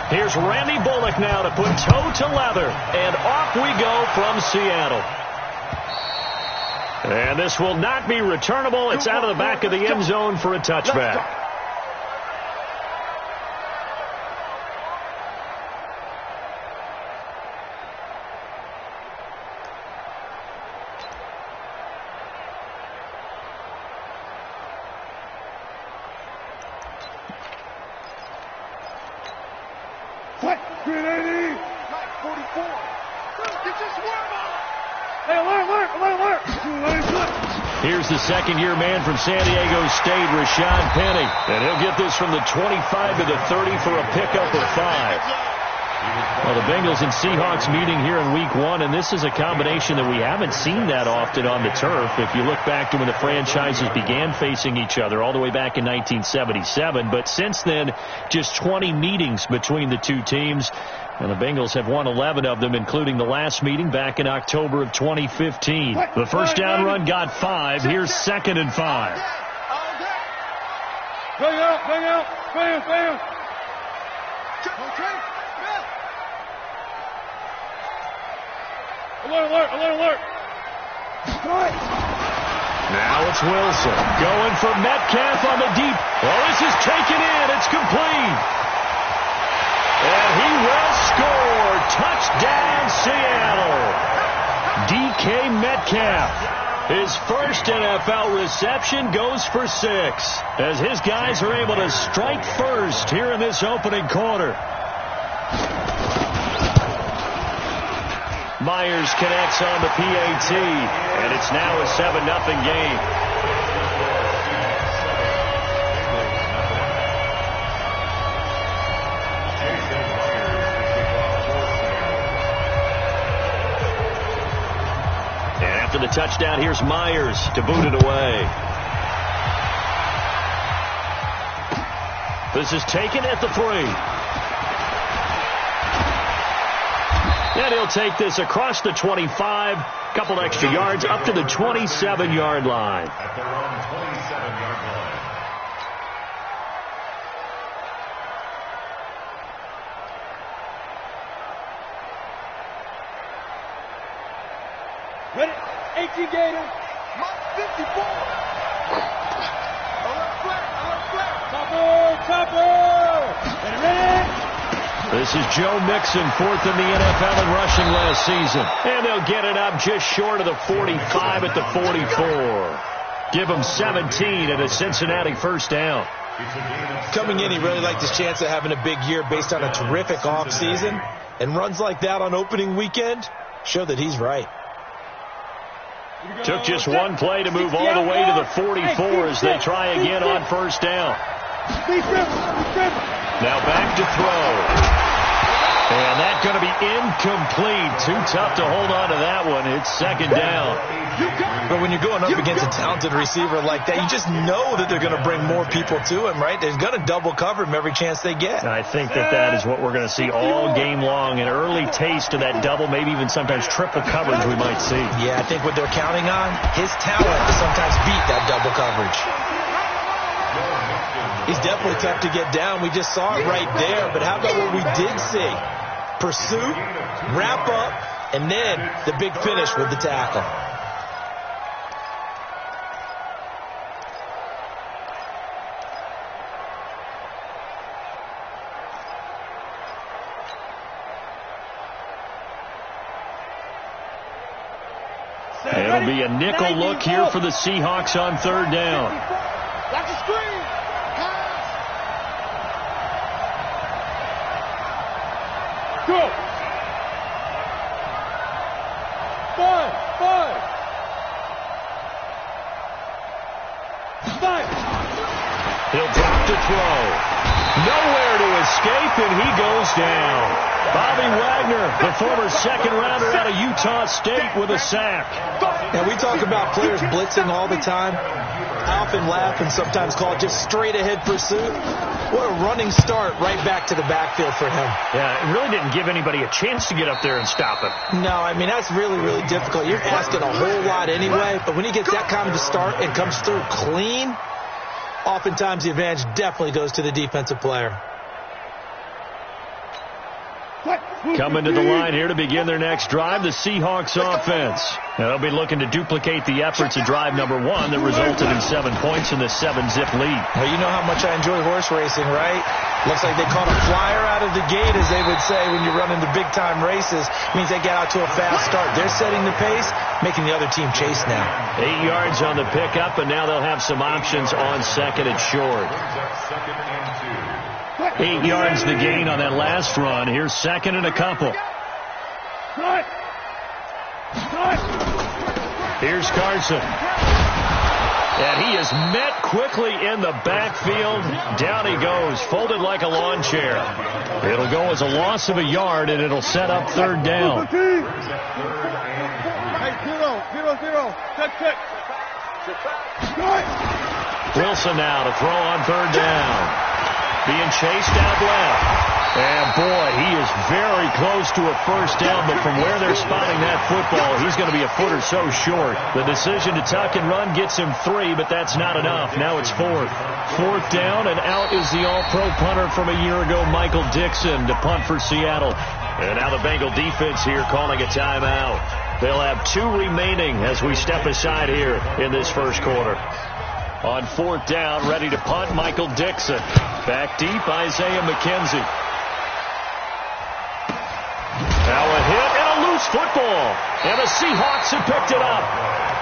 Here's Randy Bullock now to put toe to leather. And off we go from Seattle. And this will not be returnable. It's out of the back of the end zone for a touchback. Here's the second-year man from San Diego State, Rashad Penny. And he'll get this from the 25 to the 30 for a pickup of 5. Well, the Bengals and Seahawks meeting here in Week 1, and this is a combination that we haven't seen that often on the turf. If you look back to when the franchises began facing each other all the way back in 1977. But since then, just 20 meetings between the two teams. And the Bengals have won 11 of them, including the last meeting back in October of 2015. The first down run got 5. Here's 2nd and 5. Bang out. Bam. Alert. Now it's Wilson going for Metcalf on the deep. Oh, this is taken in. It's complete. And he will score. Touchdown, Seattle. DK Metcalf. His first NFL reception goes for 6 as his guys are able to strike first here in this opening quarter. Myers connects on the PAT, and it's now a 7-0 game. And after the touchdown, here's Myers to boot it away. This is taken at the 3. And he'll take this across the 25, couple extra yards up to the 27-yard line. At their own 27-yard line. Ready? 18 Gator. 54. Alert flat. Topper. Ready? This is Joe Mixon, 4th in the NFL in rushing last season. And they'll get it up just short of the 45 at the 44. Give him 17 and a Cincinnati first down. Coming in, he really liked his chance of having a big year based on a terrific offseason. And runs like that on opening weekend show that he's right. Took just one play to move all the way to the 44 as they try again on first down. Now back to throw. And that's going to be incomplete. Too tough to hold on to that one. It's 2nd down. But when you're going up against a talented receiver like that, you just know that they're going to bring more people to him, right? They're going to double cover him every chance they get. I think that is what we're going to see all game long. An early taste of that double, maybe even sometimes triple coverage we might see. Yeah, I think what they're counting on, his talent to sometimes beat that double coverage. He's definitely tough to get down. We just saw it right there. But how about what we did see? Pursuit, wrap up, and then the big finish with the tackle. It'll be a nickel look here for the Seahawks on 3rd down. Watch the screen. Go. 5. He'll drop to throw. Nowhere to escape, and he goes down. Bobby Wagner, the former 2nd-rounder out of Utah State, with a sack. Now, we talk about players blitzing all the time. I often laugh and sometimes call it just straight-ahead pursuit. What a running start right back to the backfield for him. Yeah, it really didn't give anybody a chance to get up there and stop him. No, I mean, that's really, really difficult. You're asking a whole lot anyway, but when he gets that kind of a start and comes through clean, oftentimes the advantage definitely goes to the defensive player. Coming to the line here to begin their next drive, the Seahawks offense. Now they'll be looking to duplicate the efforts of drive number 1 that resulted in 7 points in the 7-zip lead. Well, you know how much I enjoy horse racing, right? Looks like they caught a flyer out of the gate, as they would say when you run into big-time races. It means they get out to a fast start. They're setting the pace, making the other team chase now. 8 yards on the pickup, and now they'll have some options on second and short. 8 yards the gain on that last run. Here's second and a couple. Here's Carson. And he is met quickly in the backfield. Down he goes, folded like a lawn chair. It'll go as a loss of a yard, and it'll set up third down. Hey, 0-0-0. Check. Wilson now to throw on third down. Being chased out left. And, boy, he is very close to a first down, but from where they're spotting that football, he's going to be a foot or so short. The decision to tuck and run gets him 3, but that's not enough. Now it's fourth. Fourth down, and out is the all-pro punter from a year ago, Michael Dixon, to punt for Seattle. And now the Bengal defense here calling a timeout. They'll have 2 remaining as we step aside here in this first quarter. On fourth down, ready to punt, Michael Dixon. Back deep, Isaiah McKenzie. Now a hit and a loose football. And the Seahawks have picked it up.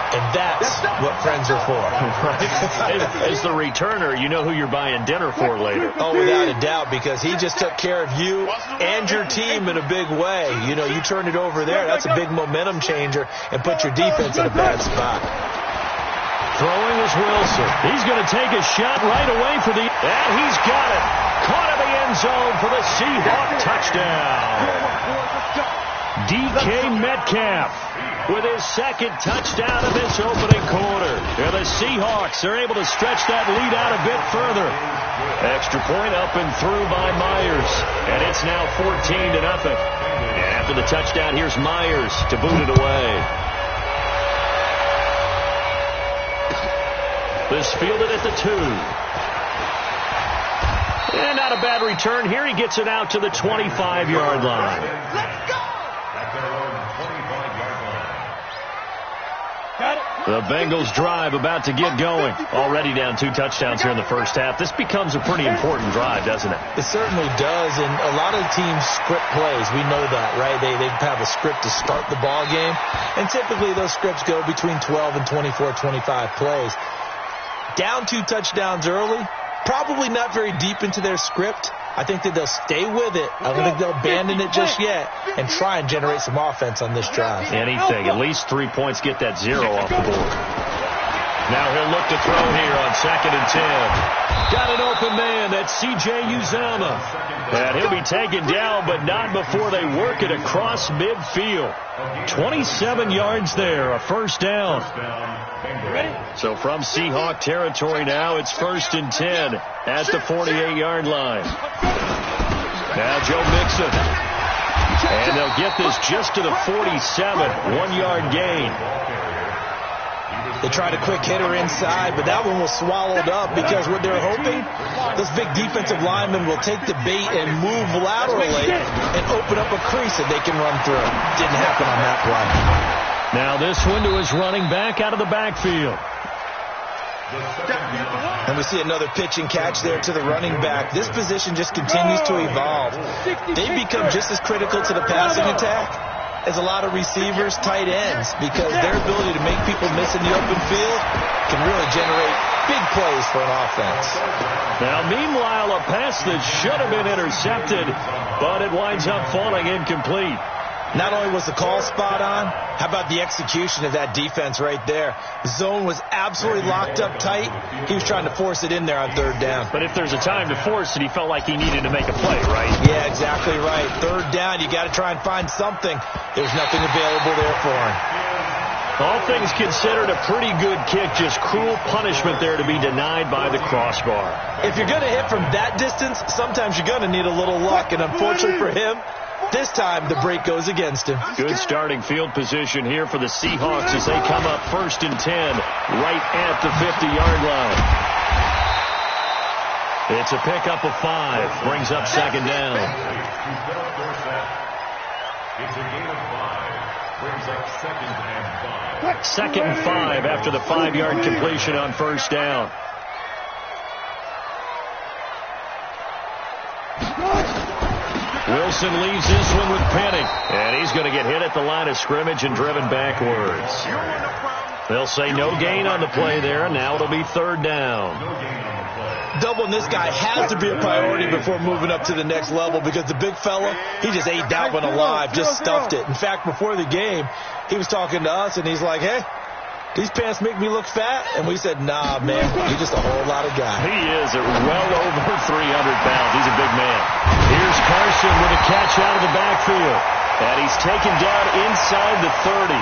And that's what friends are for. Right? As the returner, you know who you're buying dinner for later. Oh, without a doubt, because he just took care of you and your team in a big way. You know, you turn it over there, that's a big momentum changer, and put your defense in a bad spot. Throwing is Wilson. He's going to take a shot right away for the... And he's got it. Caught in the end zone for the Seahawk touchdown. DK Metcalf with his second touchdown of this opening quarter. And the Seahawks are able to stretch that lead out a bit further. Extra point up and through by Myers. And it's now 14-0. And after the touchdown, here's Myers to boot it away. This fielded at the 2. And not a bad return here. He gets it out to the 25-yard line. Let's go! The Bengals drive about to get going. Already down 2 touchdowns here in the first half. This becomes a pretty important drive, doesn't it? It certainly does, and a lot of teams script plays. We know that, right? They have a script to start the ball game, and typically those scripts go between 12 and 24, 25 plays. Down 2 touchdowns early, probably not very deep into their script. I think that they'll stay with it. I don't think they'll abandon it just yet and try and generate some offense on this drive. Anything. At least 3 points, get that 0 off the board. Now he'll look to throw here on 2nd and 10. Got an open man. That's C.J. Uzama. And he'll be taken down, but not before they work it across midfield. 27 yards there, a first down. So from Seahawk territory now, it's 1st and 10 at the 48-yard line. Now Joe Mixon. And they'll get this just to the 47, 1-yard gain. They tried a quick hitter inside, but that one was swallowed up because what they're hoping, those big defensive linemen will take the bait and move laterally and open up a crease that they can run through. Didn't happen on that play. Now this one to his running back out of the backfield. And we see another pitch and catch there to the running back. This position just continues to evolve. They become just as critical to the passing attack as a lot of receivers, tight ends, because their ability to make people miss in the open field can really generate big plays for an offense. Now, meanwhile, a pass that should have been intercepted, but it winds up falling incomplete. Not only was the call spot on, how about the execution of that defense right there? The zone was absolutely locked up tight. He was trying to force it in there on 3rd down. But if there's a time to force it, he felt like he needed to make a play, right? Yeah, exactly right. 3rd down, you got to try and find something. There's nothing available there for him. All things considered, a pretty good kick. Just cruel punishment there to be denied by the crossbar. If you're going to hit from that distance, sometimes you're going to need a little luck. And unfortunately for him, this time the break goes against him. Good starting field position here for the Seahawks as they come up 1st and 10 right at the 50-yard line. It's a pickup of 5. Brings up second down. It's a gain of 5. Brings up second and 5. Second and 5 after the 5-yard completion on first down. Wilson leaves this one with Penny. And he's going to get hit at the line of scrimmage and driven backwards. They'll say no gain on the play there, and now it'll be third down. Doubling this guy has to be a priority before moving up to the next level, because the big fella, he just ate that one alive, just stuffed it. In fact, before the game, he was talking to us, and he's like, hey, these pants make me look fat? And we said, nah, man, you're just a whole lot of guy. He is at well over 300 pounds. He's a big man. Here's Carson with a catch out of the backfield. And he's taken down inside the 30.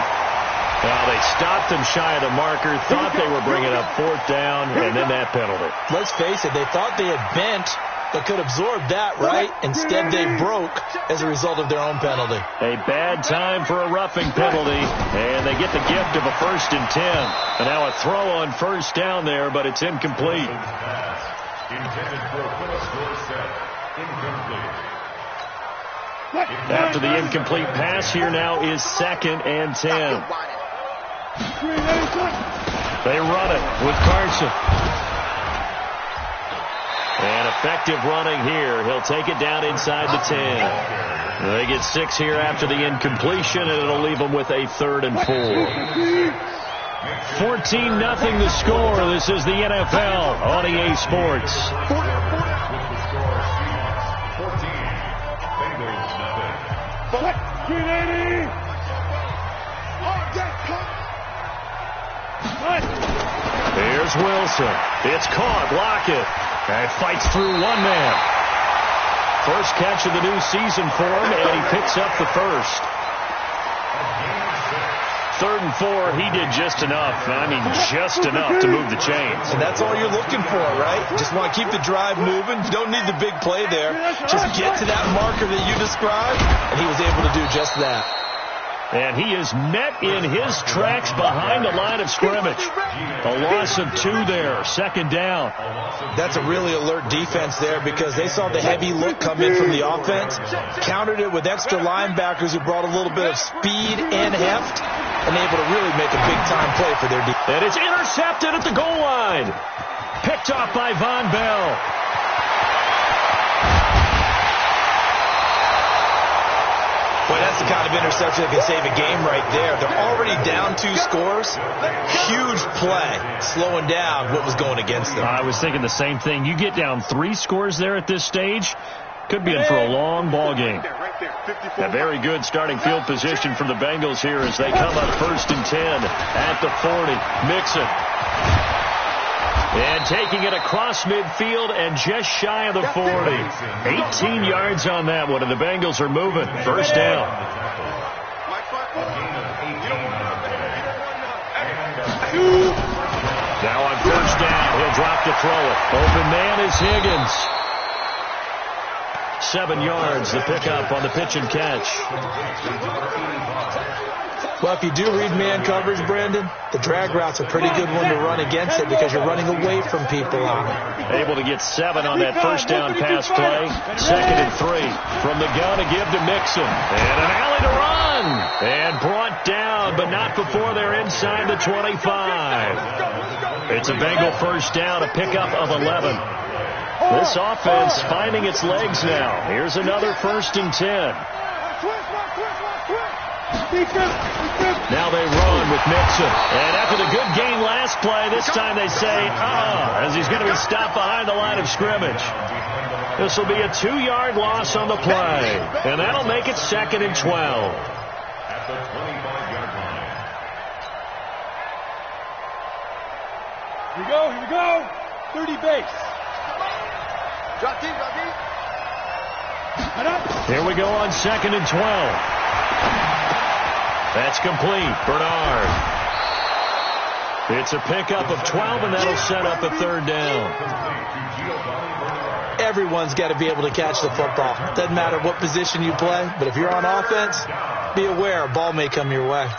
Well, they stopped him shy of the marker, thought they were bringing up fourth down, and then that penalty. Let's face it, they thought they had bent but could absorb that, right? Instead, they broke as a result of their own penalty. A bad time for a roughing penalty, and they get the gift of a 1st and 10. And now a throw on first down there, but it's incomplete. Intended for a Phillips score set. Incomplete. After the incomplete pass, here now is 2nd and 10. They run it with Carson. And effective running here. He'll take it down inside the 10. They get 6 here after the incompletion, and it'll leave them with a 3rd and 4. 14-0 the score. This is the NFL on EA Sports. Here's Wilson. It's caught. Lockett. And fights through one man. First catch of the new season for him, and he picks up the first. 3rd and 4, he did just enough. I mean, just enough to move the chains. And that's all you're looking for, right? Just want to keep the drive moving. You don't need the big play there. Just get to that marker that you described, and he was able to do just that. And he is met in his tracks behind the line of scrimmage. A loss of 2 there, 2nd down. That's a really alert defense there, because they saw the heavy look come in from the offense, countered it with extra linebackers who brought a little bit of speed and heft, and able to really make a big-time play for their defense. And it's intercepted at the goal line. Picked off by Von Bell. Boy, that's the kind of interception that can save a game right there. They're already down 2 scores. Huge play, slowing down what was going against them. I was thinking the same thing. You get down 3 scores there at this stage, could be in for a long ball game. A very good starting field position for the Bengals here as they come up 1st and 10 at the 40. Mixon. And taking it across midfield and just shy of the 40. 18 yards on that one, and the Bengals are moving. First down. Now on first down, he'll drop to throw it. Open man is Higgins. 7 yards, the pickup on the pitch and catch. Well, if you do read man coverage, Brandon, the drag route's a pretty good one to run against it because you're running away from people on it. Able to get 7 on that first down pass play. 2nd and 3 from the gun to give to Mixon. And an alley to run. And brought down, but not before they're inside the 25. It's a Bengal first down, a pickup of 11. This offense finding its legs now. Here's another 1st and 10. Now they run with Mixon. And after the good game last play, this time they say, as he's going to be stopped behind the line of scrimmage. This will be a 2-yard loss on the play. And that'll make it 2nd and 12. At the 25-yard line. Here we go. 30 base. Drop deep. Here we go on 2nd and 12. That's complete. Bernard. It's a pickup of 12, and that'll set up a 3rd down. Everyone's got to be able to catch the football. Doesn't matter what position you play, but if you're on offense, be aware a ball may come your way.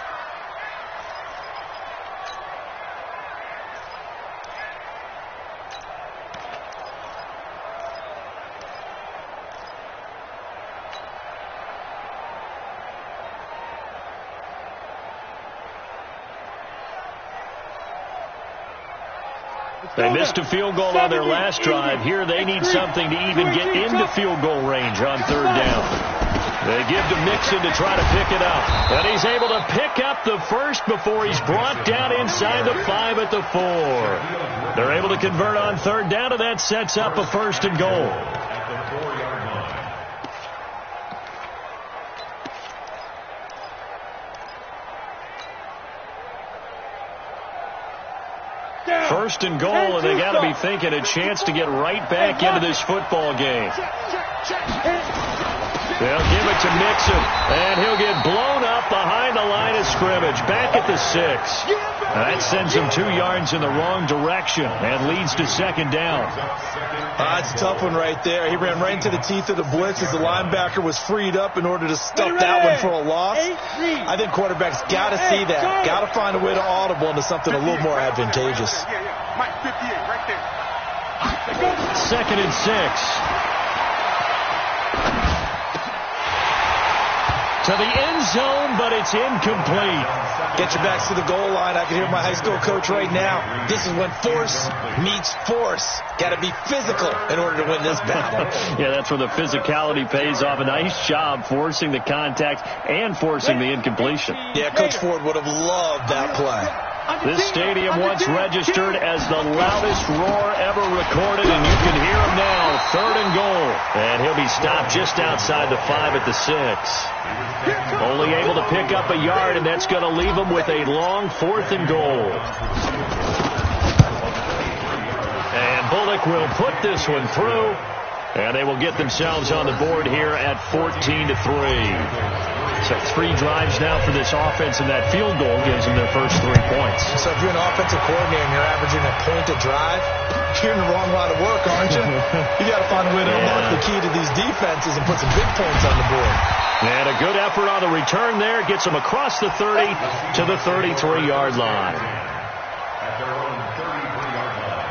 They missed a field goal on their last drive. Here they need something to even get into field goal range on third down. They give to Mixon to try to pick it up. And he's able to pick up the first before he's brought down inside the 5 at the 4. They're able to convert on third down, and that sets up a 1st and goal. First and goal, and they got to be thinking a chance to get right back into this football game. They'll give it to Mixon, and he'll get blown up behind the line of scrimmage, back at the 6. That sends him 2 yards in the wrong direction and leads to 2nd down. It's a tough one right there. He ran right into the teeth of the blitz as the linebacker was freed up in order to stuff that one for a loss. I think quarterbacks got to see that, got to find a way to audible into something a little more advantageous. 2nd and 6. To the end zone, but it's incomplete. Get your backs to the goal line. I can hear my high school coach right now. This is when force meets force. Got to be physical in order to win this battle. Yeah, that's where the physicality pays off. A nice job forcing the contact and forcing the incompletion. Yeah, Coach Ford would have loved that play. This stadium once registered as the loudest roar ever recorded, and you can hear him now. 3rd and goal. And he'll be stopped just outside the 5 at the 6. Only able to pick up a yard, and that's going to leave him with a long 4th and goal. And Bullock will put this one through, and they will get themselves on the board here at 14-3. So 3 drives now for this offense, and that field goal gives them their first 3 points. So if you're an offensive coordinator and you're averaging a point a drive, you're in the wrong line of work, aren't you? You got to find a way to unlock the key to these defenses and put some big points on the board. And a good effort on the return there gets them across the 30 to the 33-yard line. At their own 33-yard line.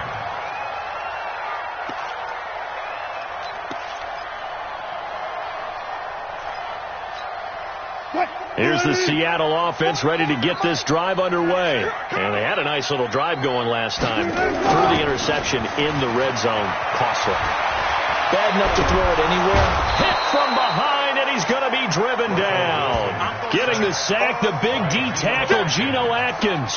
Here's the Seattle offense ready to get this drive underway. And they had a nice little drive going last time. Threw the interception in the red zone. Costly. Bad enough to throw it anywhere. Hit from behind, and he's going to be driven down. Getting the sack, the big D tackle, Geno Atkins.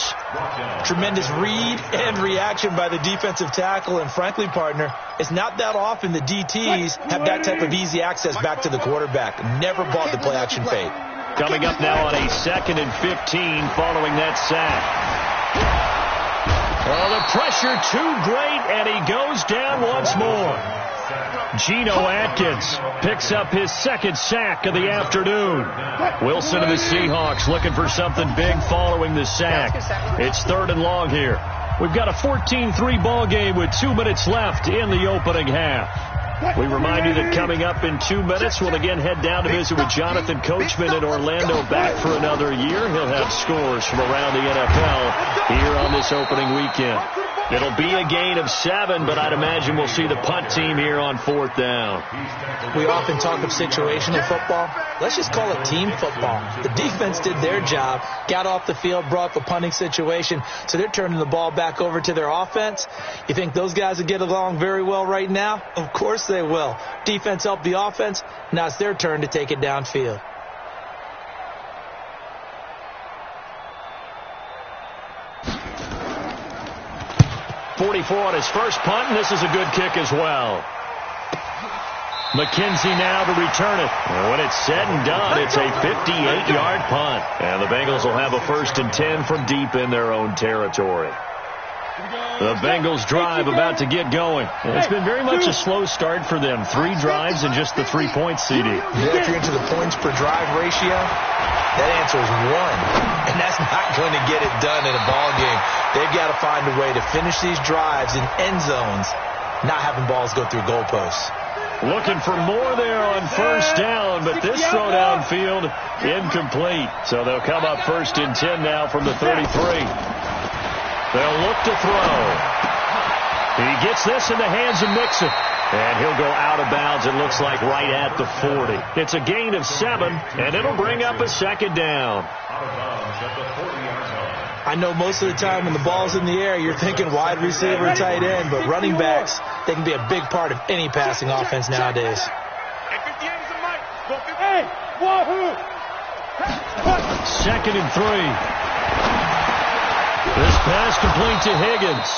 Tremendous read and reaction by the defensive tackle. And frankly, partner, it's not that often the DTs have that type of easy access back to the quarterback. Never bought the play-action fade. Coming up now on a 2nd and 15 following that sack. Oh, the pressure too great, and he goes down once more. Geno Atkins picks up his 2nd sack of the afternoon. Wilson of the Seahawks looking for something big following the sack. It's 3rd and long here. We've got a 14-3 ball game with 2 minutes left in the opening half. We remind you that coming up in 2 minutes, we'll again head down to visit with Jonathan Coachman in Orlando, back for another year. He'll have scores from around the NFL here on this opening weekend. It'll be a gain of 7, but I'd imagine we'll see the punt team here on 4th down. We often talk of situational football. Let's just call it team football. The defense did their job, got off the field, brought the punting situation, so they're turning the ball back over to their offense. You think those guys will get along very well right now? Of course they will. Defense helped the offense. Now it's their turn to take it downfield. On his first punt, and this is a good kick as well. McKenzie now to return it. And when it's said and done, it's a 58-yard punt. And the Bengals will have a 1st and 10 from deep in their own territory. The Bengals drive about to get going. And it's been very much a slow start for them. 3 drives and just the 3-point CD. Yeah, if you're into the points per drive ratio, that answer is 1. And that's not going to get it done in a ball game. They've got to find a way to finish these drives in end zones, not having balls go through goalposts. Looking for more there on 1st down, but this throw downfield incomplete. So they'll come up 1st and 10 now from the 33. They'll look to throw. He gets this in the hands of Mixon. And he'll go out of bounds, it looks like, right at the 40. It's a gain of 7, and it'll bring up a 2nd down. Out of bounds at the 40-yard line. I know most of the time when the ball's in the air, you're thinking wide receiver, tight end, but running backs, they can be a big part of any passing offense nowadays. Hey, wahoo! 2nd and 3. This pass complete to Higgins.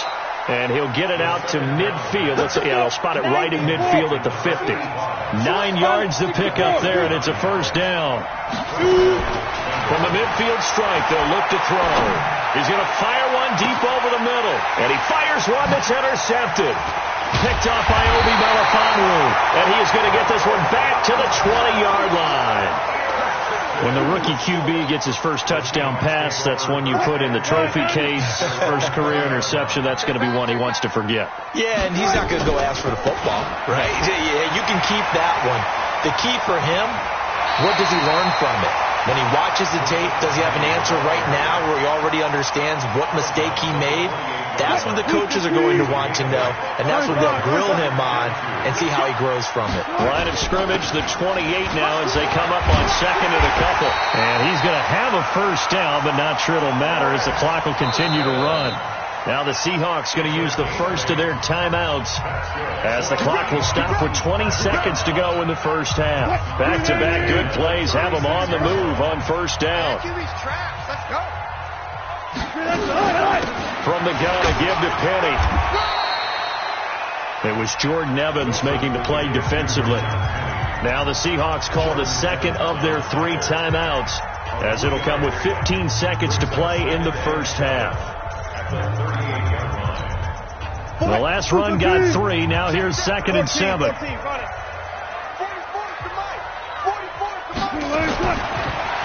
And he'll get it out to midfield. They'll spot it right in midfield at the 50. 9 yards to pick up there, and it's a first down. From the midfield strike, they'll look to throw. He's going to fire one deep over the middle. And he fires one that's intercepted. Picked off by Obi Melifonwu. And he is going to get this one back to the 20-yard line. When the rookie QB gets his first touchdown pass, that's one you put in the trophy case. First career interception, that's going to be one he wants to forget. Yeah, and he's not going to go ask for the football, right? Yeah, you can keep that one. The key for him, what does he learn from it? When he watches the tape, does he have an answer right now where he already understands what mistake he made? That's what the coaches are going to want to know, and that's what they'll grill him on and see how he grows from it. Line of scrimmage, the 28 now as they come up on 2nd and a couple. And he's going to have a first down, but not sure it'll matter as the clock will continue to run. Now the Seahawks going to use the first of their timeouts as the clock will stop with 20 seconds to go in the first half. Back-to-back good plays have them on the move on first down. From the gun, a give to Penny. It was Jordan Evans making the play defensively. Now the Seahawks call the second of their 3 timeouts as it'll come with 15 seconds to play in the first half. The last run got 3. Now here's 2nd and 7.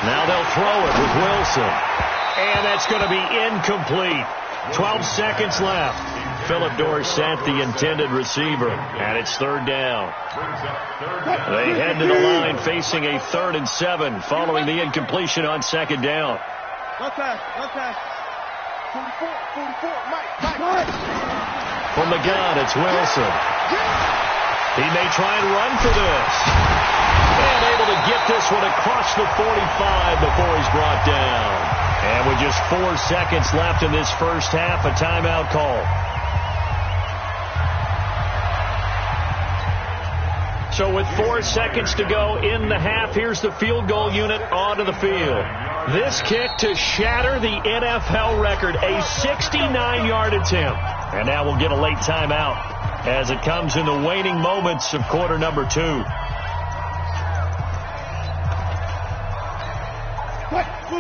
Now they'll throw it with Wilson. And that's going to be incomplete. 12 seconds left. Philip Dorsett, the intended receiver. And it's 3rd down. They head to the line facing a 3rd and 7 following the incompletion on 2nd down. No pass. 44, Mike. From the gun, it's Wilson. He may try and run for this. And able to get this one across the 45 before he's brought down. And with just 4 seconds left in this first half, a timeout call. So with 4 seconds to go in the half, here's the field goal unit onto the field. This kick to shatter the NFL record, a 69-yard attempt. And now we'll get a late timeout as it comes in the waning moments of quarter number 2.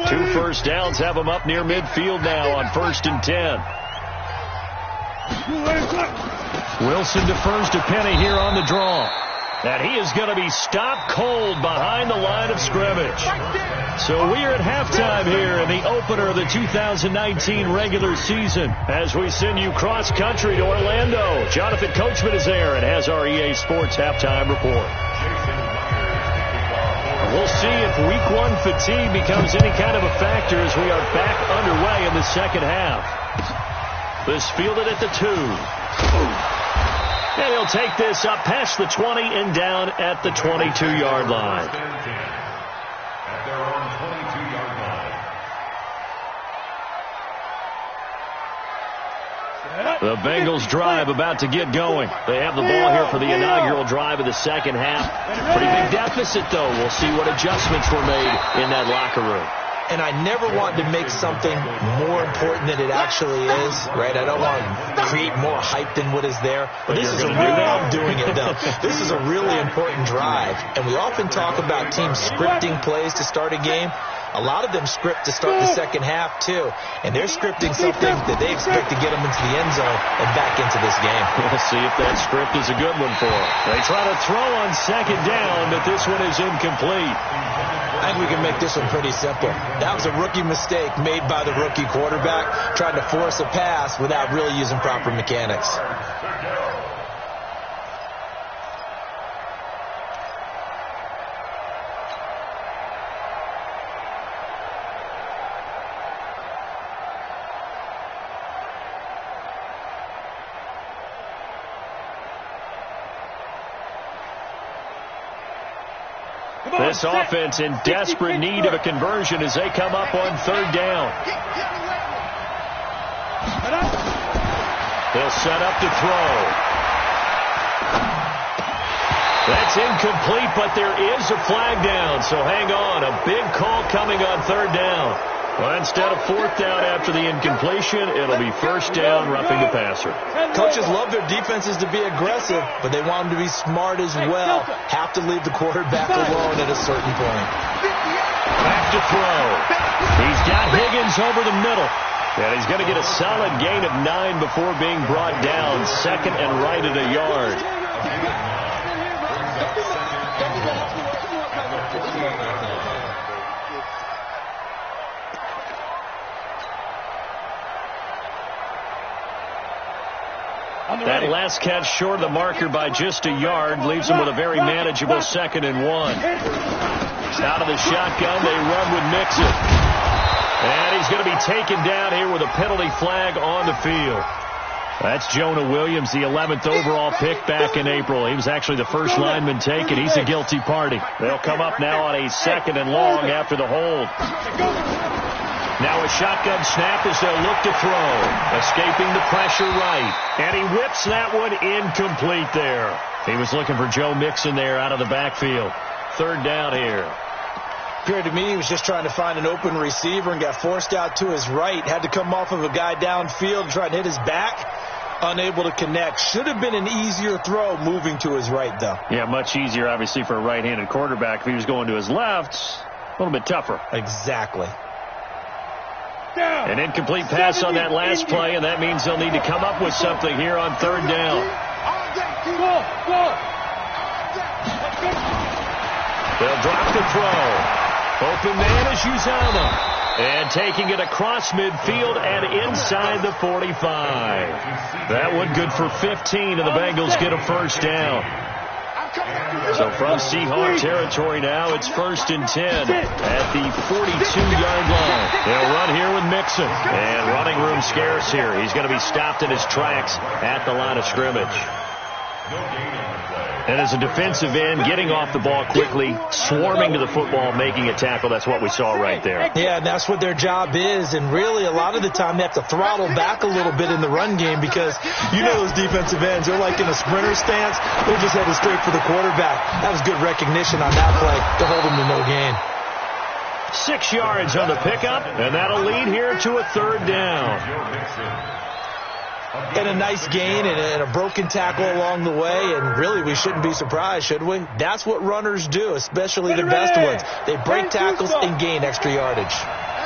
Two first downs have them up near midfield now on 1st and 10. Wilson defers to Penny here on the draw. And he is going to be stopped cold behind the line of scrimmage. So we are at halftime here in the opener of the 2019 regular season as we send you cross-country to Orlando. Jonathan Coachman is there and has our EA Sports halftime report. We'll see if week 1 fatigue becomes any kind of a factor as we are back underway in the second half. This fielded at the 2. And he'll take this up past the 20 and down at the 22-yard line. At their own 22-yard line. The Bengals drive about to get going. They have the ball here for the inaugural drive of the second half. Pretty big deficit, though. We'll see what adjustments were made in that locker room. And I never want to make something more important than it actually is, right? I don't want to create more hype than what is there. But this is a real way of doing it, though. This is a really important drive. And we often talk about teams scripting plays to start a game. A lot of them script to start the second half, too. And they're scripting something that they expect to get them into the end zone and back into this game. We'll see if that script is a good one for them. They try to throw on 2nd down, but this one is incomplete. I think we can make this one pretty simple. That was a rookie mistake made by the rookie quarterback, trying to force a pass without really using proper mechanics. This offense in desperate need of a conversion as they come up on 3rd down. He'll set up to throw. That's incomplete, but there is a flag down, so hang on. A big call coming on third down. Well, instead of fourth down after the incompletion, it'll be first down, roughing the passer. Coaches love their defenses to be aggressive, but they want them to be smart as well. Have to leave the quarterback alone at a certain point. Back to throw. He's got Higgins over the middle. And he's going to get a solid gain of 9 before being brought down. Second and right at a yard. That last catch short of the marker by just a yard leaves him with a very manageable 2nd and 1. Out of the shotgun, they run with Mixon. And he's going to be taken down here with a penalty flag on the field. That's Jonah Williams, the 11th overall pick back in April. He was actually the first lineman taken. He's a guilty party. They'll come up now on a 2nd and long after the hold. Now a shotgun snap as they'll look to throw. Escaping the pressure right. And he whips that one incomplete there. He was looking for Joe Mixon there out of the backfield. Third down here. Appeared to me he was just trying to find an open receiver and got forced out to his right. Had to come off of a guy downfield and try to hit his back. Unable to connect. Should have been an easier throw moving to his right, though. Yeah, much easier, obviously, for a right-handed quarterback. If he was going to his left, a little bit tougher. Exactly. An incomplete pass on that last play, and that means they'll need to come up with something here on third down. They'll drop the throw. Open man is Uzama. And taking it across midfield and inside the 45. That one good for 15, and the Bengals get a first down. So from Seahawk territory now, it's 1st and 10 at the 42-yard line. They'll run here with Mixon. And running room scarce here. He's going to be stopped in his tracks at the line of scrimmage. And as a defensive end, getting off the ball quickly, swarming to the football, making a tackle, that's what we saw right there. Yeah, and that's what their job is. And really, a lot of the time, they have to throttle back a little bit in the run game because you know those defensive ends, they're like in a sprinter stance. They're just headed straight for the quarterback. That was good recognition on that play to hold them to no gain. 6 yards on the pickup, and that'll lead here to a third down. And a nice gain and a broken tackle along the way, and really we shouldn't be surprised, should we? That's what runners do, especially the best ones. They break tackles and gain extra yardage.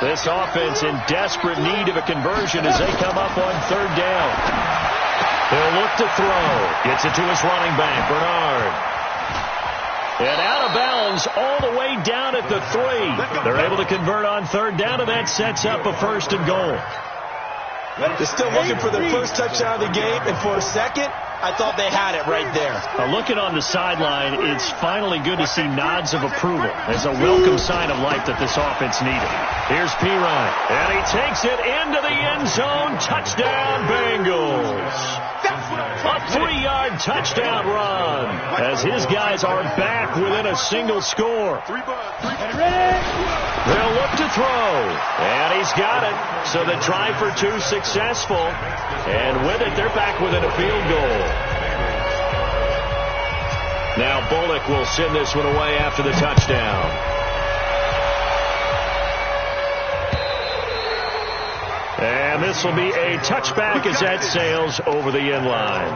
This offense in desperate need of a conversion as they come up on third down. They'll look to throw. Gets it to his running back, Bernard. And out of bounds all the way down at the 3. They're able to convert on third down, and that sets up a 1st and goal. They're still looking for their first touchdown of the game, and for a second, I thought they had it right there. Looking on the sideline, it's finally good to see nods of approval. It's a welcome sign of life that this offense needed. Here's Pirine, and he takes it into the end zone. Touchdown, Bengals. A 3-yard touchdown run as his guys are back within a single score. They'll look to throw, and he's got it. So the try for 2 successful, and with it, they're back within a field goal. Now Bullock will send this one away after the touchdown. And this will be a touchback as that sails over the end line.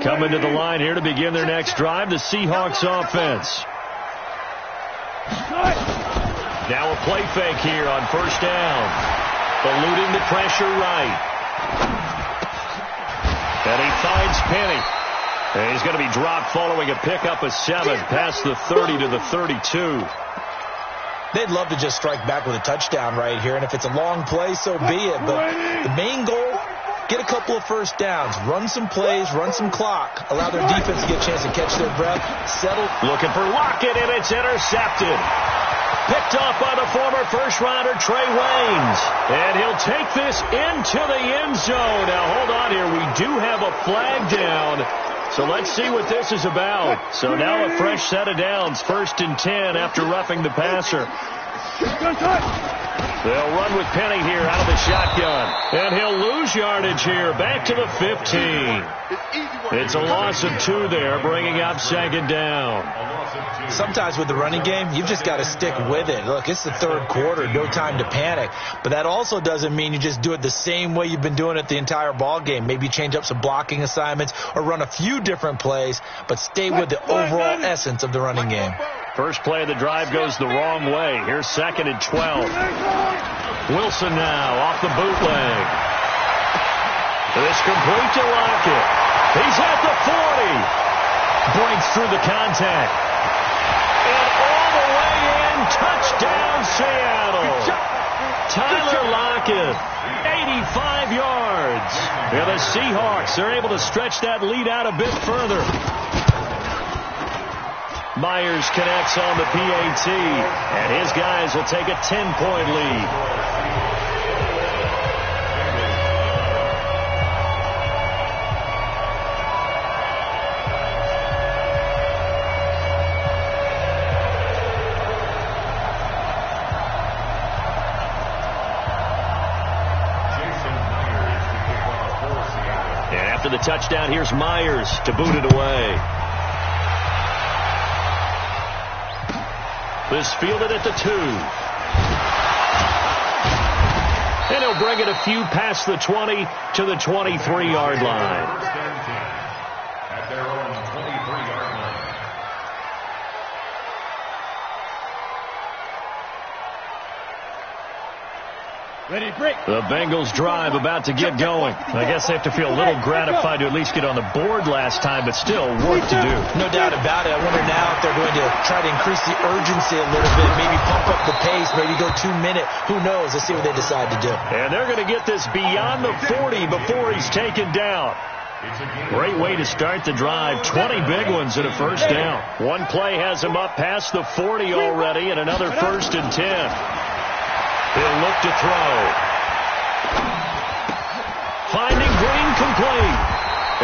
Coming to the line here to begin their next drive, the Seahawks offense. Now a play fake here on first down. Eluding the pressure right. And he finds Penny. And he's going to be dropped following a pickup of 7 past the 30 to the 32. They'd love to just strike back with a touchdown right here, and if it's a long play, so be it. But the main goal, get a couple of first downs, run some plays, run some clock, allow their defense to get a chance to catch their breath, settle. Looking for Lockett, and it's intercepted. Picked off by the former first-rounder Trey Waynes. And he'll take this into the end zone. Now, hold on here. We do have a flag down. So let's see what this is about. So now a fresh set of downs, 1st and 10 after roughing the passer. They'll run with Penny here out of the shotgun. And he'll lose yardage here, back to the 15. It's a loss of 2 there, bringing up 2nd down. Sometimes with the running game, you've just got to stick with it. Look, it's the 3rd quarter, no time to panic. But that also doesn't mean you just do it the same way you've been doing it the entire ball game. Maybe change up some blocking assignments or run a few different plays, but stay with the overall essence of the running game. First play of the drive goes the wrong way. Here's 2nd and 12. Wilson now off the bootleg. It's complete to Lockett. He's at the 40. Breaks through the contact. And all the way in, touchdown Seattle. Tyler Lockett, 85 yards. And the Seahawks are able to stretch that lead out a bit further. Myers connects on the PAT, and his guys will take a 10-point lead. And after the touchdown, here's Myers to boot it away. This fielded at the 2. And he'll bring it a few past the 20 to the 23-yard line. At their own 23-yard line. Ready, break. The Bengals drive about to get going. I guess they have to feel a little gratified to at least get on the board last time, but still work to do. No doubt about it. I wonder now if they're going to try to increase the urgency a little bit, maybe pump up the pace, maybe go 2-minute. Who knows? Let's see what they decide to do. And they're going to get this beyond the 40 before he's taken down. Great way to start the drive. 20 big ones and a first down. One play has him up past the 40 already, and another 1st and 10. He'll look to throw. Finding Green complete.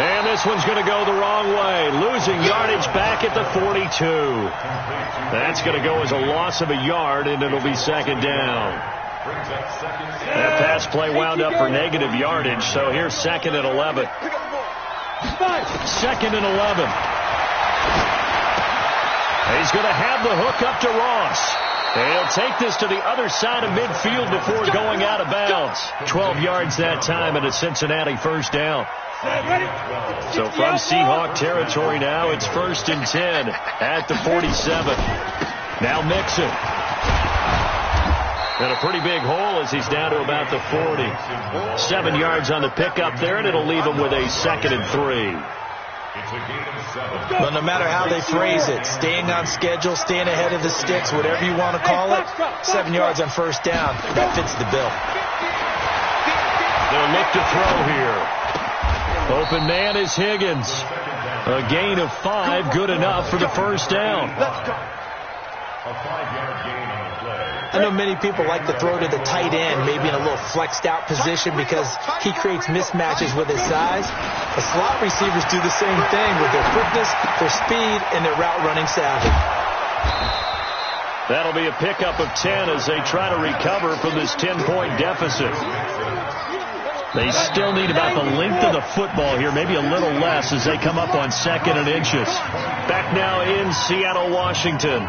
And this one's going to go the wrong way. Losing yardage back at the 42. That's going to go as a loss of a yard, and it'll be 2nd down. That pass play wound up for negative yardage, so here's 2nd and 11. 2nd and 11. He's going to have the hook up to Ross. And he'll take this to the other side of midfield before going out of bounds. 12 yards that time and a Cincinnati first down. So from Seahawk territory now, it's 1st and 10 at the 47. Now Mixon. And a pretty big hole as he's down to about the 40. 7 yards on the pickup there, and it'll leave him with a 2nd and 3. But no matter how they phrase it, staying on schedule, staying ahead of the sticks, whatever you want to call it, 7 yards on first down, that fits the bill. They'll look to throw here. Open man is Higgins. A gain of 5, good enough for the first down. A 5-yard gain on the play. I know many people like to throw to the tight end, maybe in a little flexed out position because he creates mismatches with his size. The slot receivers do the same thing with their quickness, their speed, and their route running savvy. That'll be a pickup of 10 as they try to recover from this 10-point deficit. They still need about the length of the football here, maybe a little less as they come up on 2nd and inches. Back now in Seattle, Washington.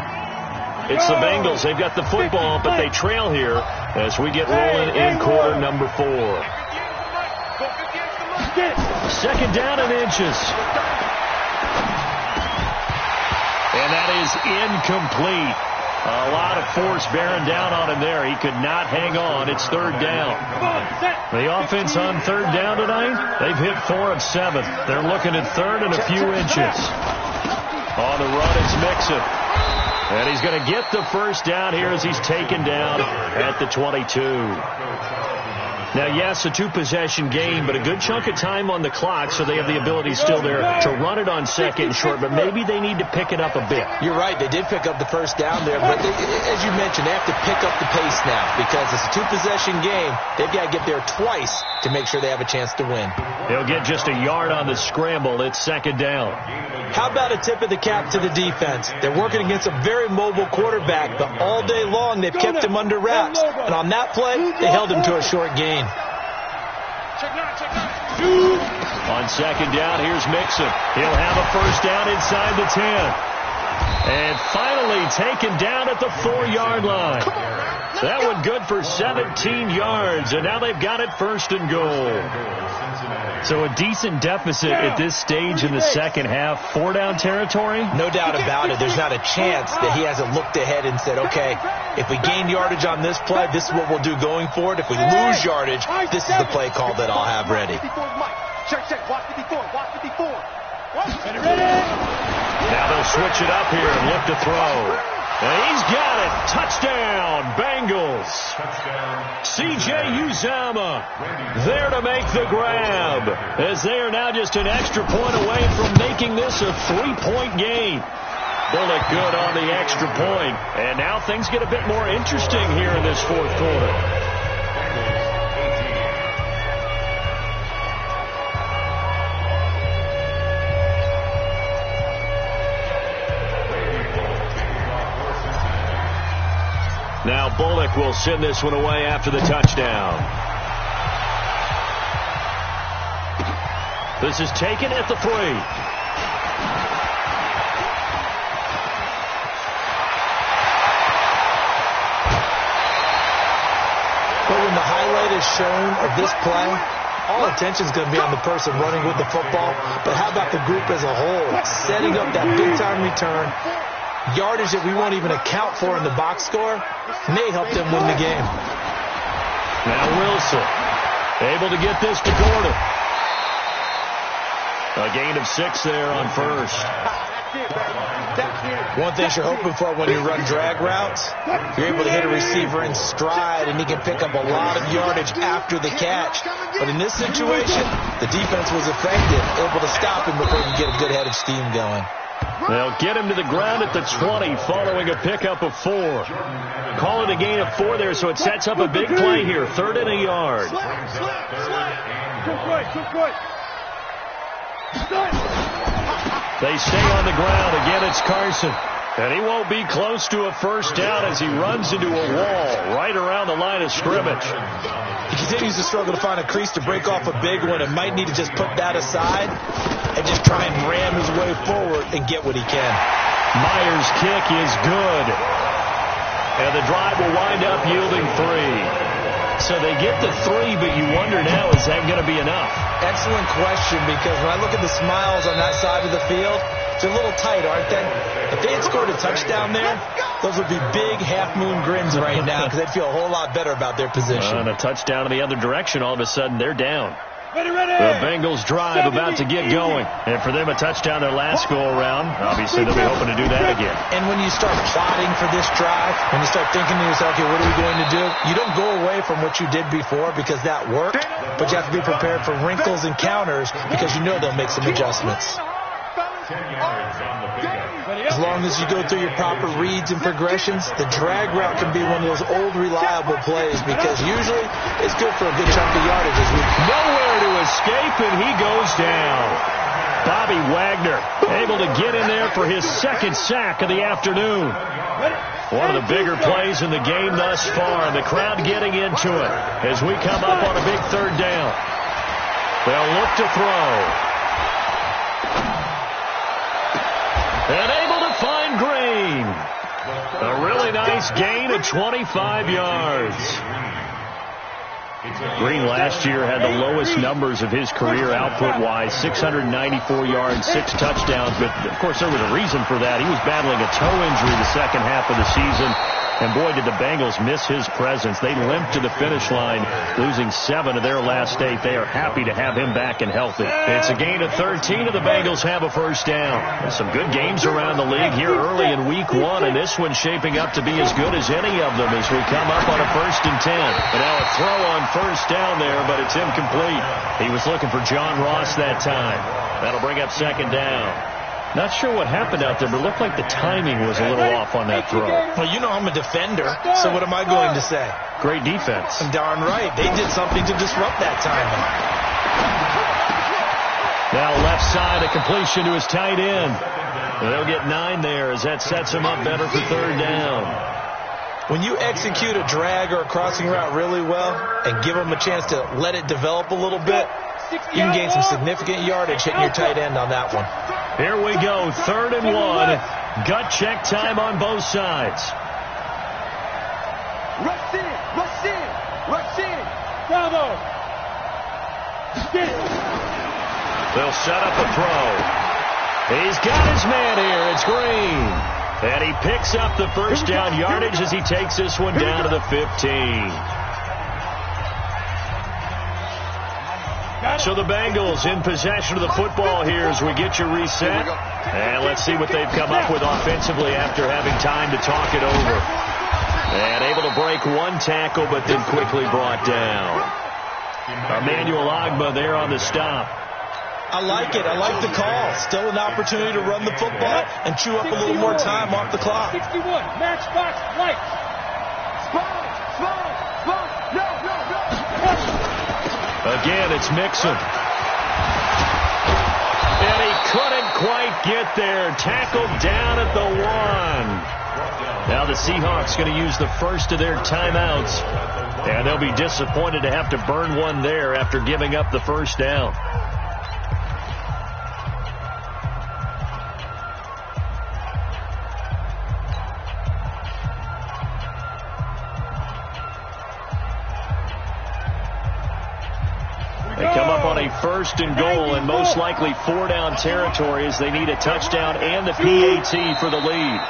It's the Bengals. They've got the football, but they trail here as we get rolling in quarter number 4. 2nd down and inches. And that is incomplete. A lot of force bearing down on him there. He could not hang on. It's 3rd down. The offense on 3rd down tonight, they've hit 4 of 7. They're looking at 3rd and a few inches. On the run, it's Mixon. And he's going to get the first down here as he's taken down at the 22. Now, yes, a two-possession game, but a good chunk of time on the clock, so they have the ability still there to run it on second and short, but maybe they need to pick it up a bit. You're right. They did pick up the first down there, but as you mentioned, they have to pick up the pace now because it's a two-possession game. They've got to get there twice to make sure they have a chance to win. They'll get just a yard on the scramble. It's second down. How about a tip of the cap to the defense? They're working against a very mobile quarterback, but all day long they've kept him under wraps. And on that play, they held him to a short gain. On second down, here's Mixon. He'll have a first down inside the 10. And finally taken down at the 4-yard line. That one good for 17 yards, and now they've got it first and goal. So a decent deficit at this stage in the second half. 4-down territory? No doubt about it. There's not a chance that he hasn't looked ahead and said, okay, if we gain yardage on this play, this is what we'll do going forward. If we lose yardage, this is the play call that I'll have ready. Watch 54. Now they'll switch it up here and look to throw. And he's got it. Touchdown, Bengals. C.J. Uzomah there to make the grab, as they are now just an extra point away from making this a 3-point game. Bullock good on the extra point. And now things get a bit more interesting here in this fourth quarter. Now Bullock will send this one away after the touchdown. This is taken at the 3. But when the highlight is shown of this play, all attention is going to be on the person running with the football. But how about the group as a whole? Setting up that big-time return, yardage that we won't even account for in the box score, may help them win the game. Now Wilson, able to get this to Gordon. A gain of 6 there on first. One thing you're hoping for when you run drag routes, you're able to hit a receiver in stride, and he can pick up a lot of yardage after the catch. But in this situation, the defense was effective, able to stop him before he could get a good head of steam going. They'll get him to the ground at the 20 following a pickup of 4. Call it a gain of 4 there, so it sets up a big play here. 3rd and a yard. They stay on the ground. Again, it's Carson. And he won't be close to a first down as he runs into a wall right around the line of scrimmage. He continues to struggle to find a crease to break off a big one and might need to just put that aside and just try and ram his way forward and get what he can. Myers' kick is good. And the drive will wind up yielding 3. So they get the 3, but you wonder now, is that going to be enough? Excellent question, because when I look at the smiles on that side of the field, they're a little tight, aren't they? If they had scored a touchdown there, those would be big half-moon grins right now because they'd feel a whole lot better about their position. And a touchdown in the other direction, all of a sudden they're down. The Bengals drive about to get going. And for them, a touchdown their last go-around. Obviously, they'll be hoping to do that again. And when you start plotting for this drive, when you start thinking to yourself, okay, what are we going to do? You don't go away from what you did before because that worked, but you have to be prepared for wrinkles and counters because you know they'll make some adjustments. 10 yards on the pickup. As long as you go through your proper reads and progressions, the drag route can be one of those old reliable plays because usually it's good for a good chunk of yardage. Nowhere to escape, and he goes down. Bobby Wagner able to get in there for his 2nd sack of the afternoon. One of the bigger plays in the game thus far, and the crowd getting into it as we come up on a big 3rd down. They'll look to throw. And able to find Green. A really nice gain of 25 yards. Green last year had the lowest numbers of his career output-wise, 694 yards, 6 touchdowns. But, of course, there was a reason for that. He was battling a toe injury the second half of the season. And boy, did the Bengals miss his presence. They limped to the finish line, losing 7 of their last 8. They are happy to have him back and healthy. It's a gain of 13, and the Bengals have a first down. And some good games around the league here early in week 1, and this one's shaping up to be as good as any of them as we come up on a 1st and 10. And now a throw on first down there, but it's incomplete. He was looking for John Ross that time. That'll bring up 2nd down. Not sure what happened out there, but it looked like the timing was a little off on that throw. Well, you know I'm a defender, so what am I going to say? Great defense. Darn right. They did something to disrupt that timing. Now left side, a completion to his tight end. They'll get 9 there as that sets him up better for 3rd down. When you execute a drag or a crossing route really well and give them a chance to let it develop a little bit, you can gain some significant yardage hitting your tight end on that one. Here we go, 3rd and 1. Gut check time on both sides. Rush in, rush in, rush in. Bravo. They'll set up a throw. He's got his man here. It's Green. And he picks up the first down yardage as he takes this one down to the 15. So the Bengals in possession of the football here as we get you reset. And let's see what they've come up with offensively after having time to talk it over. And able to break 1 tackle, but then quickly brought down. Emmanuel Ogbah there on the stop. I like it. I like the call. Still an opportunity to run the football and chew up a little more time off the clock. 61, matchbox, lights. Again, it's Mixon. And he couldn't quite get there. Tackled down at the 1. Now the Seahawks going to use the first of their timeouts. And they'll be disappointed to have to burn one there after giving up the first down. They come up on a 1st and goal and most likely 4-down territory as they need a touchdown and the PAT for the lead.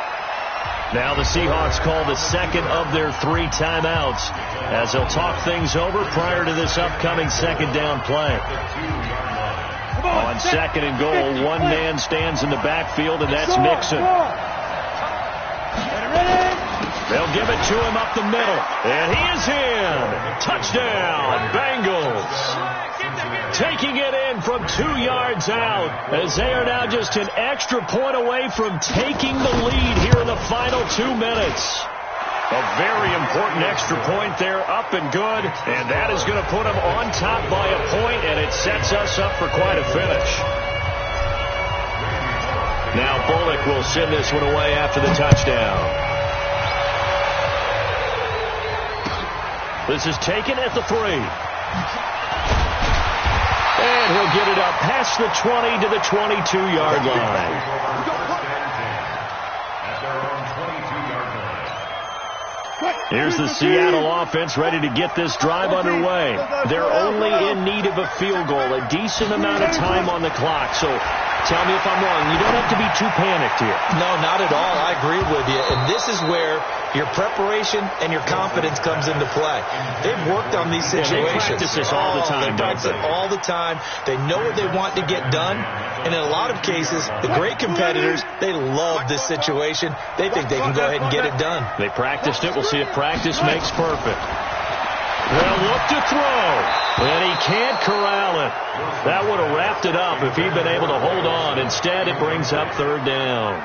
Now the Seahawks call the 2nd of their 3 timeouts as they'll talk things over prior to this upcoming 2nd down play. On 2nd and goal, 1 man stands in the backfield, and that's Mixon. They'll give it to him up the middle, and he is in. Touchdown, Bengals. Taking it in from 2 yards out as they are now just an extra point away from taking the lead here in the final 2 minutes. A very important extra point there, up and good, and that is going to put them on top by a point, and it sets us up for quite a finish. Now Bullock will send this one away after the touchdown. This is taken at the 3. And he'll get it up past the 20 to the 22-yard line. Here's the Seattle offense ready to get this drive underway. They're only in need of a field goal, a decent amount of time on the clock. So tell me if I'm wrong. You don't have to be too panicked here. No, not at all. I agree with you. And this is where your preparation and your confidence comes into play. They've worked on these situations. They practice this all the time, They practice it all the time. They know what they want to get done. And in a lot of cases, the great competitors, they love this situation. They think they can go ahead and get it done. They practiced it. We'll see if practice makes perfect. Well, look to throw. And he can't corral it. That would have wrapped it up if he'd been able to hold on. Instead, it brings up 3rd down.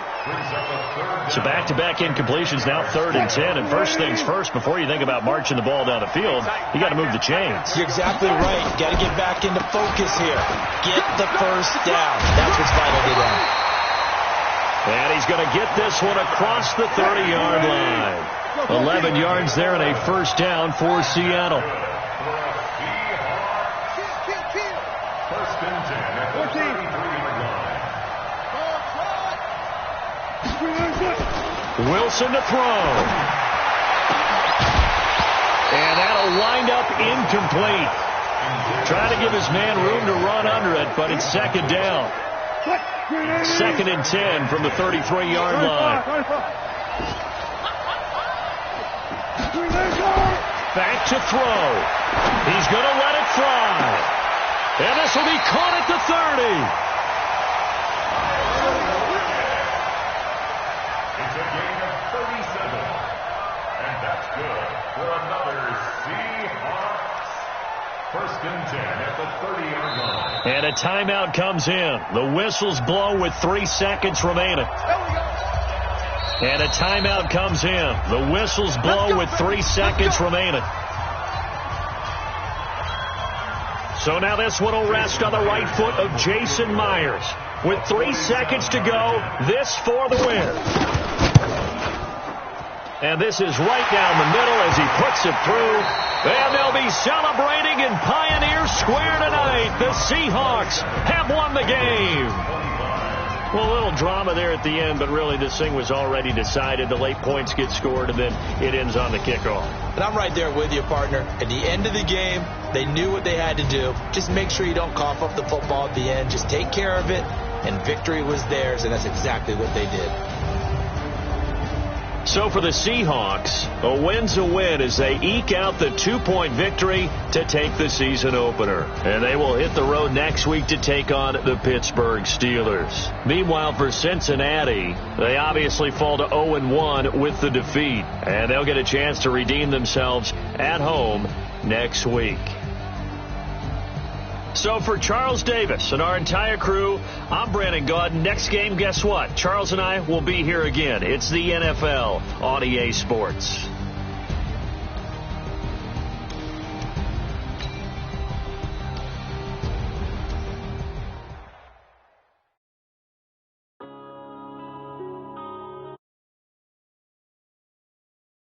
So back-to-back incompletions, now 3rd and 10. And first things first, before you think about marching the ball down the field, you got to move the chains. You're exactly right. You got to get back into focus here. Get the first down. That's what's vital to them. And he's going to get this one across the 30-yard line. 11 yards there and a first down for Seattle. First and 10 at the 33-yard line. Wilson to throw. And that'll wind up incomplete. Trying to give his man room to run under it, but it's 2nd down. 2nd and 10 from the 33-yard line. Back to throw. He's going to let it fly. And this will be caught at the 30. It's a gain of 37. And that's good for another Seahawks. First and 10 at the 30-yard line. And a timeout comes in. The whistles blow with 3 seconds remaining. And a timeout comes in. The whistles blow with 3 seconds remaining. So now this one will rest on the right foot of Jason Myers. With 3 seconds to go, this for the win. And this is right down the middle as he puts it through. And they'll be celebrating in Pioneer Square tonight. The Seahawks have won the game. Well, a little drama there at the end, but really this thing was already decided. The late points get scored, and then it ends on the kickoff. And I'm right there with you, partner. At the end of the game, they knew what they had to do. Just make sure you don't cough up the football at the end. Just take care of it, and victory was theirs, and that's exactly what they did. So for the Seahawks, a win's a win as they eke out the 2-point victory to take the season opener. And they will hit the road next week to take on the Pittsburgh Steelers. Meanwhile, for Cincinnati, they obviously fall to 0-1 with the defeat. And they'll get a chance to redeem themselves at home next week. So for Charles Davis and our entire crew, I'm Brandon Gaudin. Next game, guess what? Charles and I will be here again. It's the NFL on EA Sports.